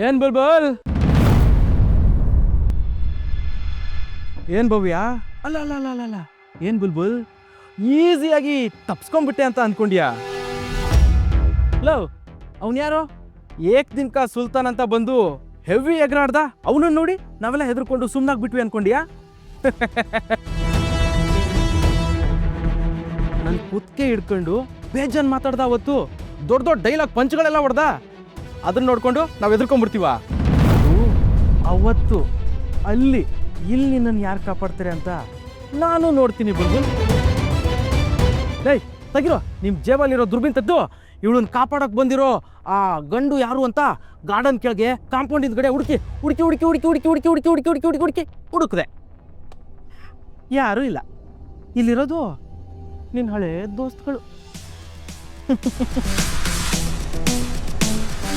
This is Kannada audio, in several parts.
ಏನ್ ಬುಲ್ಬುಲ್ ಏನ್ ಭವ್ಯ ಅಲ್ಲ ಅಲ್ಲ ಅಲ್ಲ ಅಲ್ಲ ಏನ್ ಬುಲ್ಬುಲ್ ಈಸಿಯಾಗಿ ತಪ್ಸ್ಕೊಂಡ್ಬಿಟ್ಟೆ ಅಂತ ಅನ್ಕೊಂಡ್ಯಾ ಲವ್ ಅವನ್ ಯಾರೋ ಏಕ್ ದಿನ್ಕ ಸುಲ್ತಾನ್ ಅಂತ ಬಂದು ಹೆವಿ ಎಗರಾಡ್ದ ಅವನನ್ನ ನೋಡಿ ನಾವೆಲ್ಲ ಹೆದರ್ಕೊಂಡು ಸುಮ್ನಾಗ್ಬಿಟ್ವಿ ಅನ್ಕೊಂಡ್ಯಾ ನನ್ ಕುತ್ಕೆ ಹಿಡ್ಕೊಂಡು ಬೇಜಾನ್ ಮಾತಾಡ್ದ ಅವತ್ತು ದೊಡ್ಡ ದೊಡ್ಡ ಡೈಲಾಗ್ ಪಂಚ್ಗಳೆಲ್ಲ ಹೊಡ್ದ ಅದನ್ನ ನೋಡ್ಕೊಂಡು ನಾವ್ ಎದುರ್ಕೊಂಡ್ಬಿಡ್ತೀವ ಅದು ಅವತ್ತು ಅಲ್ಲಿ ಇಲ್ಲಿ ನನ್ನ ಯಾರು ಕಾಪಾಡ್ತಾರೆ ಅಂತ ನಾನು ನೋಡ್ತೀನಿ ಬುಲ್ಬುಲ್ ಲೈ ತೆಗಿರೋ ನಿಮ್ ಜೇಬಲ್ಲಿರೋ ದುರ್ಬಿನ್ ತದ್ದು ಇವಳನ್ನ ಕಾಪಾಡಕ್ ಬಂದಿರೋ ಆ ಗಂಡು ಯಾರು ಅಂತ ಗಾರ್ಡನ್ ಕೆಳಗೆ ಕಾಂಪೌಂಡ್ ಹಿಂದ್ಗಡೆ ಹುಡುಕಿ ಹುಡುಕಿ ಹುಡುಕಿ ಹುಡುಕಿ ಹುಡುಕಿ ಹುಡುಕಿ ಹುಡುಕಿ ಹುಡುಕಿ ಹುಡುಕಿ ಹುಡುಕಿ ಹುಡುಕಿ ಹುಡುಕ್ದೆ ಯಾರೂ ಇಲ್ಲ ಇಲ್ಲಿರೋದು ನಿನ್ನ ಹಳೆ ದೋಸ್ತಗಳು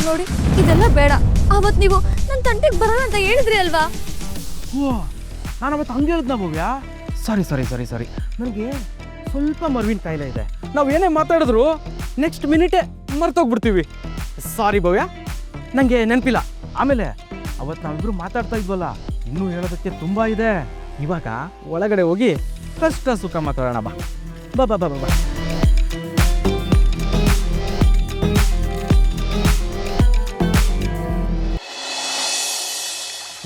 ನೋಡಿ ಇದೆಲ್ಲ ಬೇಡ. ಅವತ್ ನೀವು ನನ್ನ ತಂಟೆಗೆ ಬರೋಣ ಅಂತ ಹೇಳಿದ್ರಿ ಅಲ್ವಾ? ಓ ನಾನು ಅವತ್ತು ಹಂಗೆ ಹೇಳಿದ್ನ ಭವ್ಯ. ಸಾರಿ ಸಾರಿ ಸಾರಿ ಸಾರಿ ನನಗೆ ಸ್ವಲ್ಪ ಮರ್ವಿನ ಕಾಯಿಲೆ ಇದೆ. ನಾವು ಏನೇ ಮಾತಾಡಿದ್ರು ನೆಕ್ಸ್ಟ್ ಮಿನಿಟೇ ಮರ್ತೋಗ್ಬಿಡ್ತೀವಿ. ಸಾರಿ ಭವ್ಯ, ನನಗೆ ನೆನಪಿಲ್ಲ. ಆಮೇಲೆ ಅವತ್ತು ನಾವಿಬ್ರು ಮಾತಾಡ್ತಾ ಇದ್ವಲ್ಲ, ಇನ್ನೂ ಹೇಳೋದಕ್ಕೆ ತುಂಬ ಇದೆ. ಇವಾಗ ಒಳಗಡೆ ಹೋಗಿ ಕಷ್ಟ ಸುಖ ಮಾತಾಡೋಣ. ಬಾ ಬಾ ಬಾ ಬಾ ಬಾ.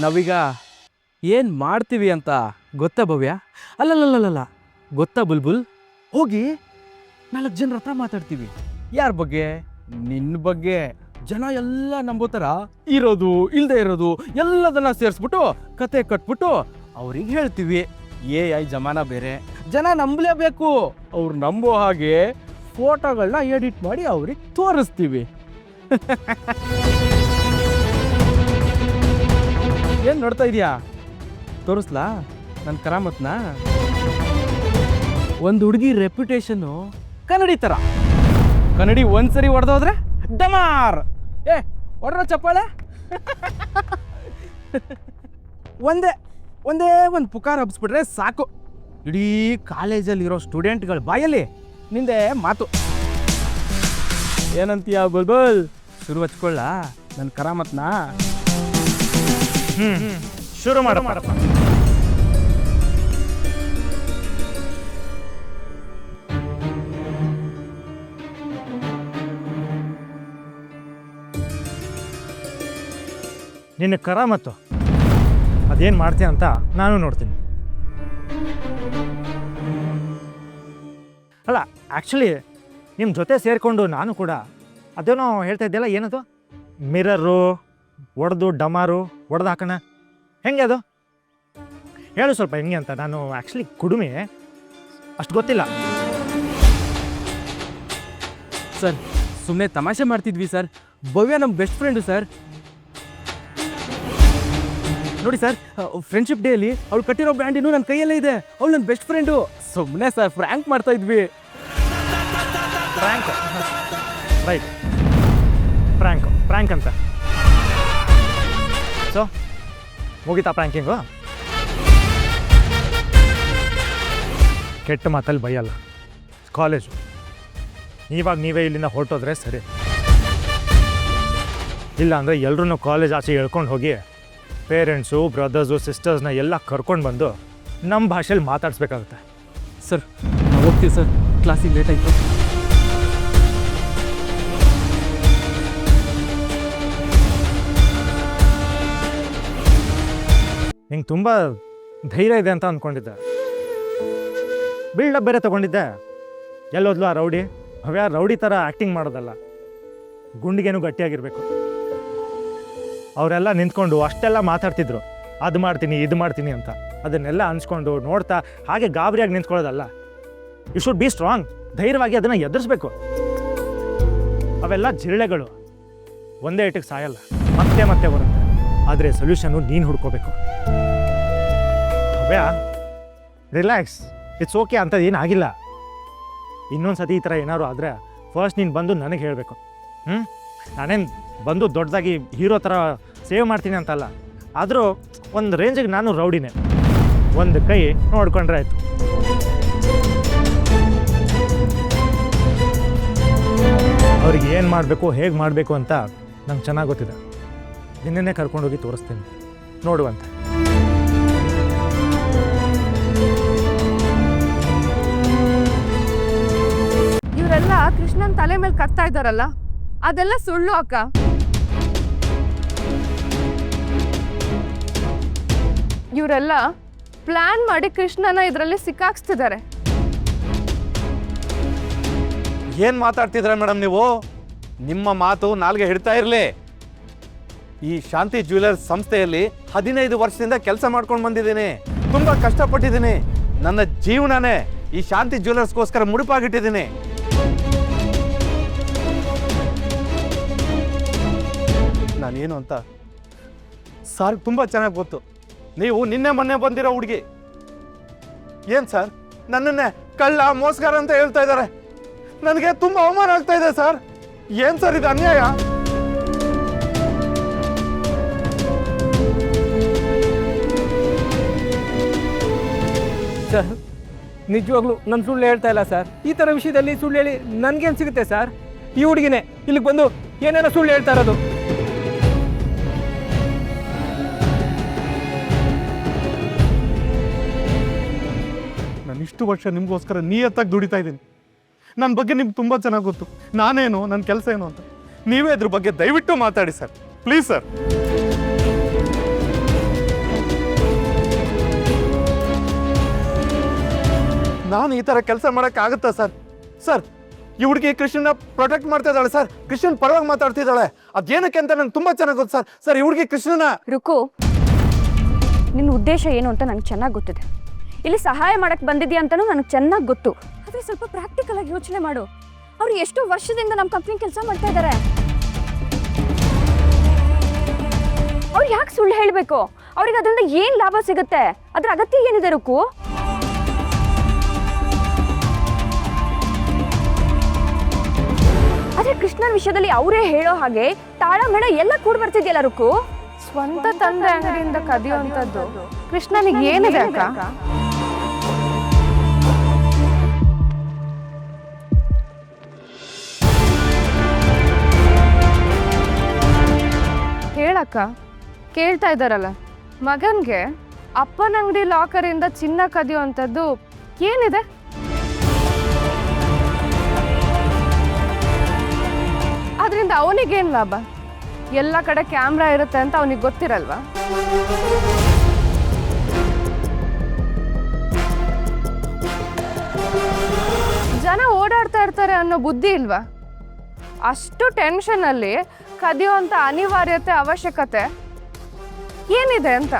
ನಾವೀಗ ಏನು ಮಾಡ್ತೀವಿ ಅಂತ ಗೊತ್ತಾ ಭವ್ಯ? ಅಲ್ಲಲ್ಲಲ್ಲಲ್ಲ ಗೊತ್ತಾ ಬುಲ್ಬುಲ್? ಹೋಗಿ 4 ಜನರ ಹತ್ರ ಮಾತಾಡ್ತೀವಿ. ಯಾರ ಬಗ್ಗೆ? ನಿನ್ನ ಬಗ್ಗೆ. ಜನ ಎಲ್ಲ ನಂಬೋ ಥರ ಇರೋದು ಇಲ್ಲದೆ ಇರೋದು ಎಲ್ಲದನ್ನ ಸೇರಿಸ್ಬಿಟ್ಟು ಕತೆ ಕಟ್ಬಿಟ್ಟು ಅವ್ರಿಗೆ ಹೇಳ್ತೀವಿ. AI ಜಮಾನ ಬೇರೆ, ಜನ ನಂಬಲೇಬೇಕು. ಅವ್ರು ನಂಬೋ ಹಾಗೆ ಫೋಟೋಗಳನ್ನ ಎಡಿಟ್ ಮಾಡಿ ಅವ್ರಿಗೆ ತೋರಿಸ್ತೀವಿ. ಏನು ನೋಡ್ತಾ ಇದೀಯಾ? ತೋರಿಸ್ಲಾ ನನ್ನ ಕರಾಮತ್ನ? ಒಂದು ಹುಡುಗಿ ರೆಪ್ಯುಟೇಷನ್ನು ಕನ್ನಡಿ ಥರ. ಕನ್ನಡಿ ಒಂದ್ಸರಿ ಹೊಡೆದೋದ್ರೆ ಡಮಾರ್. ಹೊಡ್ರ ಚಪ್ಪಾಳೆ. ಒಂದೇ ಒಂದು ಪುಕಾರ ಹಬ್ಸ್ಬಿಟ್ರೆ ಸಾಕು, ಇಡೀ ಕಾಲೇಜಲ್ಲಿರೋ ಸ್ಟೂಡೆಂಟ್ಗಳ ಬಾಯಲ್ಲಿ ನಿಂದೆ ಮಾತು. ಏನಂತೀಯ ಬುಲ್ಬುಲ್? ಶುರು ಹಚ್ಕೊಳ್ಳ ನನ್ನ ಕರಾಮತ್ನ? ಶುರು ಮಾಡಪ್ಪ. ನಿನ್ನ ಕರಾಮತ್ತು ಅದೇನು ಮಾಡ್ತೀಯ ಅಂತ ನಾನು ನೋಡ್ತೀನಿ. ಅಲ್ಲ, ಆ್ಯಕ್ಚುಲಿ ನಿಮ್ಮ ಜೊತೆ ಸೇರಿಕೊಂಡು ನಾನು ಕೂಡ ಅದೇನೋ ಹೇಳ್ತಾ ಇದ್ದೆಲ್ಲ, ಏನದು ಮಿರರು ಒಡೆದು ಡಮಾರು ಒಡೆದು ಹಾಕೋಣ, ಹೆಂಗೆ ಅದು ಹೇಳು ಸ್ವಲ್ಪ ಹೆಂಗೆ ಅಂತ. ನಾನು ಆ್ಯಕ್ಚುಲಿ ಕುಡುಮೆ, ಅಷ್ಟು ಗೊತ್ತಿಲ್ಲ ಸರ್. ಸುಮ್ಮನೆ ತಮಾಷೆ ಮಾಡ್ತಿದ್ವಿ ಸರ್. ಭವ್ಯ ನಮ್ಮ ಬೆಸ್ಟ್ ಫ್ರೆಂಡು ಸರ್. ನೋಡಿ ಸರ್, ಫ್ರೆಂಡ್ಶಿಪ್ ಡೇ ಅಲ್ಲಿ ಅವಳು ಕಟ್ಟಿರೋ ಬ್ಯಾಂಡಿನೂ ನನ್ನ ಕೈಯಲ್ಲೇ ಇದೆ. ಅವಳು ನನ್ನ ಬೆಸ್ಟ್ ಫ್ರೆಂಡು. ಸುಮ್ಮನೆ ಸರ್ ಫ್ರ್ಯಾಂಕ್ ಮಾಡ್ತಾ ಇದ್ವಿ. ಫ್ರ್ಯಾಂಕ್, ರೈಟ್, ಫ್ರ್ಯಾಂಕ್ ಅಂತ. ಸೊ ಮುಗಿತಾ ಪ್ರ್ಯಾಂಕಿಂಗು? ಕೆಟ್ಟ ಮಾತಲ್ಲಿ ಬೈಯಲ್ಲ. ಕಾಲೇಜು ಇವಾಗ ನೀವೇ ಇಲ್ಲಿಂದ ಹೊರಟೋದ್ರೆ ಸರಿ, ಇಲ್ಲ ಅಂದರೆ ಎಲ್ಲರೂ ಕಾಲೇಜ್ ಆಚೆ ಹೇಳ್ಕೊಂಡು ಹೋಗಿ ಪೇರೆಂಟ್ಸು ಬ್ರದರ್ಸು ಸಿಸ್ಟರ್ಸ್ನ ಎಲ್ಲ ಕರ್ಕೊಂಡು ಬಂದು ನಮ್ಮ ಭಾಷೆಯಲ್ಲಿ ಮಾತಾಡಿಸ್ಬೇಕಾಗುತ್ತೆ. ಸರ್ ನಾವು ಹೋಗ್ತೀವಿ ಸರ್, ಕ್ಲಾಸಿಗೆ ಲೇಟ್ ಆಯಿತು. ನಿಂಗೆ ತುಂಬ ಧೈರ್ಯ ಇದೆ ಅಂತ ಅಂದ್ಕೊಂಡಿದ್ದೆ. ಬಿಲ್ಡಪ್ ಬೇರೆ ತೊಗೊಂಡಿದ್ದೆ. ಎಲ್ಲೋದ್ಲು ಆ ರೌಡಿ? ಭವ್ಯ ರೌಡಿ ಥರ ಆ್ಯಕ್ಟಿಂಗ್ ಮಾಡೋದಲ್ಲ, ಗುಂಡಿಗೇನು ಗಟ್ಟಿಯಾಗಿರಬೇಕು. ಅವರೆಲ್ಲ ನಿಂತ್ಕೊಂಡು ಅಷ್ಟೆಲ್ಲ ಮಾತಾಡ್ತಿದ್ರು, ಅದು ಮಾಡ್ತೀನಿ ಇದು ಮಾಡ್ತೀನಿ ಅಂತ. ಅದನ್ನೆಲ್ಲ ಅನ್ಸ್ಕೊಂಡು ನೋಡ್ತಾ ಹಾಗೆ ಗಾಬರಿಯಾಗಿ ನಿಂತ್ಕೊಳ್ಳೋದಲ್ಲ. You should be strong. ಧೈರ್ಯವಾಗಿ ಅದನ್ನು ಎದುರಿಸ್ಬೇಕು. ಅವೆಲ್ಲ ಜಿರಳೆಗಳು, ಒಂದೇ ಏಟಿಗೆ ಸಾಯಲ್ಲ, ಮತ್ತೆ ಮತ್ತೆ ಬರುತ್ತೆ. ಆದರೆ ಸೊಲ್ಯೂಷನ್ನು ನೀನು ಹುಡ್ಕೋಬೇಕು. ಭವ್ಯ ರಿಲ್ಯಾಕ್ಸ್, ಇಟ್ಸ್ ಓಕೆ, ಅಂಥದ್ದು ಏನಾಗಿಲ್ಲ. ಇನ್ನೊಂದು ಸತಿ ಈ ಥರ ಏನಾದ್ರು ಆದರೆ ಫಸ್ಟ್ ನೀನು ಬಂದು ನನಗೆ ಹೇಳಬೇಕು. ನಾನೇನು ಬಂದು ದೊಡ್ಡದಾಗಿ ಹೀರೋ ಥರ ಸೇವ್ ಮಾಡ್ತೀನಿ ಅಂತಲ್ಲ, ಆದರೂ ಒಂದು ರೇಂಜಿಗೆ ನಾನು ರೌಡಿನೇ. ಒಂದು ಕೈ ನೋಡ್ಕೊಂಡ್ರೆ ಆಯಿತು. ಅವ್ರಿಗೆ ಏನು ಮಾಡಬೇಕು ಹೇಗೆ ಮಾಡಬೇಕು ಅಂತ ನಂಗೆ ಚೆನ್ನಾಗಿ ಗೊತ್ತಿದೆ. ನಿನ್ನೆ ಕರ್ಕೊಂಡೋಗಿ ತೋರಿಸ್ತೀನಿ, ನೋಡುವಂತೆ. ಇವರೆಲ್ಲ ಕೃಷ್ಣನ್ ತಲೆ ಮೇಲೆ ಕಟ್ತಾ ಇದ್ದಾರಲ್ಲ, ಅದೆಲ್ಲ ಸುಳ್ಳು ಅಕ್ಕ. ಇವರೆಲ್ಲ ಪ್ಲಾನ್ ಮಾಡಿ ಕೃಷ್ಣನ ಇದರಲ್ಲಿ ಸಿಕ್ಕಾಕ್ಸ್ತಿದ್ದಾರೆ. ಏನು ಮಾತಾಡ್ತಿದ್ರ ಮೇಡಮ್ ನೀವು? ನಿಮ್ಮ ಮಾತು ನಾಲ್ಗೆ ಹಿಡ್ತಾ ಇರಲಿ. ಈ ಶಾಂತಿ ಜ್ಯುವೆಲರ್ಸ್ ಸಂಸ್ಥೆಯಲ್ಲಿ 15 ವರ್ಷದಿಂದ ಕೆಲಸ ಮಾಡ್ಕೊಂಡು ಬಂದಿದ್ದೀನಿ. ತುಂಬ ಕಷ್ಟಪಟ್ಟಿದ್ದೀನಿ. ನನ್ನ ಜೀವನನೇ ಈ ಶಾಂತಿ ಜ್ಯುವೆಲರ್ಸ್ಗೋಸ್ಕರ ಮುಡುಪಾಗಿಟ್ಟಿದ್ದೀನಿ. ನಾನೇನು ಅಂತ ಸರ್ ತುಂಬ ಚೆನ್ನಾಗಿ ಗೊತ್ತು. ನೀವು ನಿನ್ನೆ ಮೊನ್ನೆ ಬಂದಿರೋ ಹುಡುಗಿ. ಏನು ಸರ್, ನನ್ನನ್ನೇ ಕಳ್ಳ ಮೋಸಗಾರ ಅಂತ ಹೇಳ್ತಾ ಇದ್ದಾರೆ. ನನಗೆ ತುಂಬ ಅವಮಾನ ಆಗ್ತಾ ಇದೆ ಸರ್. ಏನು ಸರ್ ಇದು ಅನ್ಯಾಯ? ಸರ್ ನಿಜವಾಗ್ಲೂ ನನ್ನ ಸುಳ್ಳು ಹೇಳ್ತಾ ಇಲ್ಲ ಸರ್. ಈ ಥರ ವಿಷಯದಲ್ಲಿ ಸುಳ್ಳು ಹೇಳಿ ನನಗೇನು ಸಿಗುತ್ತೆ ಸರ್? ಈ ಹುಡುಗಿನೇ ಇಲ್ಲಿಗೆ ಬಂದು ಏನೇನೋ ಸುಳ್ಳು ಹೇಳ್ತಾ ಇರೋದು. ನಾನು ಇಷ್ಟು ವರ್ಷ ನಿಮಗೋಸ್ಕರ ನಿಯತ್ತಾಗಿ ದುಡಿತಾ ಇದ್ದೀನಿ. ನನ್ನ ಬಗ್ಗೆ ನಿಮ್ಗೆ ತುಂಬ ಚೆನ್ನಾಗಿ ಗೊತ್ತು, ನಾನೇನು, ನನ್ನ ಕೆಲಸ ಏನು ಅಂತ. ನೀವೇ ಅದ್ರ ಬಗ್ಗೆ ದಯವಿಟ್ಟು ಮಾತಾಡಿ ಸರ್, ಪ್ಲೀಸ್ ಸರ್. ನಾನು ಈ ಥರ ಕೆಲಸ ಮಾಡೋಕ್ಕಾಗುತ್ತಾ ಸರ್? ಸರ್, ಈ ಹುಡುಗಿ ಕೃಷ್ಣನ ಪ್ರೊಟೆಕ್ಟ್ ಮಾಡ್ತಾ ಇದ್ದಾಳೆ ಸರ್. ಕೃಷ್ಣನ್ ಪರವಾಗಿ ಮಾತಾಡ್ತಿದ್ದಾಳೆ. ಅದೇನಕ್ಕೆ ಅಂತ ನಂಗೆ ತುಂಬ ಚೆನ್ನಾಗಿ ಗೊತ್ತು ಸರ್. ಸರ್, ಈ ಹುಡುಗಿ ಕೃಷ್ಣನ... ರುಕು, ನಿನ್ನ ಉದ್ದೇಶ ಏನು ಅಂತ ನನಗೆ ಚೆನ್ನಾಗಿ ಗೊತ್ತಿದೆ. ಇಲ್ಲಿ ಸಹಾಯ ಮಾಡಕ್ಕೆ ಬಂದಿದ್ಯಾ ಅಂತಲೂ ನನಗೆ ಚೆನ್ನಾಗಿ ಗೊತ್ತು. ಆದರೆ ಸ್ವಲ್ಪ ಪ್ರಾಕ್ಟಿಕಲ್ ಆಗಿ ಯೋಚನೆ ಮಾಡು. ಅವ್ರು ಎಷ್ಟು ವರ್ಷದಿಂದ ನಮ್ಮ ಕಂಪ್ನಿ ಕೆಲಸ ಮಾಡ್ತಾ ಇದ್ದಾರೆ. ಅವ್ರು ಯಾಕೆ ಸುಳ್ಳು ಹೇಳಬೇಕು? ಅವ್ರಿಗೆ ಅದರಿಂದ ಏನು ಲಾಭ ಸಿಗುತ್ತೆ? ಅದ್ರ ಅಗತ್ಯ ಏನಿದೆ ರುಕು? ಆದ್ರೆ ಕೃಷ್ಣನ ವಿಷಯದಲ್ಲಿ ಅವರೇ ಹೇಳೋ ಹಾಗೆ ತಾಳಮೇಳ ಎಲ್ಲ ಕೂಡ ಬರ್ತಿದ್ಯಲ್ಲ ರುಕು. ಸ್ವಂತ ತಂದೆ ಅಂಗಡಿಯಿಂದ ಕದಿಯುವಂಥದ್ದು ಕೃಷ್ಣನಿಗೆ ಏನಿದೆ ಅಕ್ಕ? ಹೇಳಕ್ಕ, ಕೇಳ್ತಾ ಇದ್ದಾರಲ್ಲ, ಮಗನ್ಗೆ ಅಪ್ಪನ ಅಂಗಡಿ ಲಾಕರಿಂದ ಚಿನ್ನ ಕದಿಯುವಂಥದ್ದು ಏನಿದೆ? ಅದರಿಂದ ಅವನಿಗೇನು ಲಾಭ? ಎಲ್ಲ ಕಡೆ ಕ್ಯಾಮ್ರಾ ಇರುತ್ತೆ ಅಂತ ಅವನಿಗೆ ಗೊತ್ತಿರಲ್ವಾ? ಜನ ಓಡಾಡ್ತಾ ಇರ್ತಾರೆ ಅನ್ನೋ ಬುದ್ಧಿ ಇಲ್ವಾ? ಅಷ್ಟು ಟೆನ್ಷನಲ್ಲಿ ಕದಿಯುವಂಥ ಅನಿವಾರ್ಯತೆ, ಅವಶ್ಯಕತೆ ಏನಿದೆ ಅಂತ?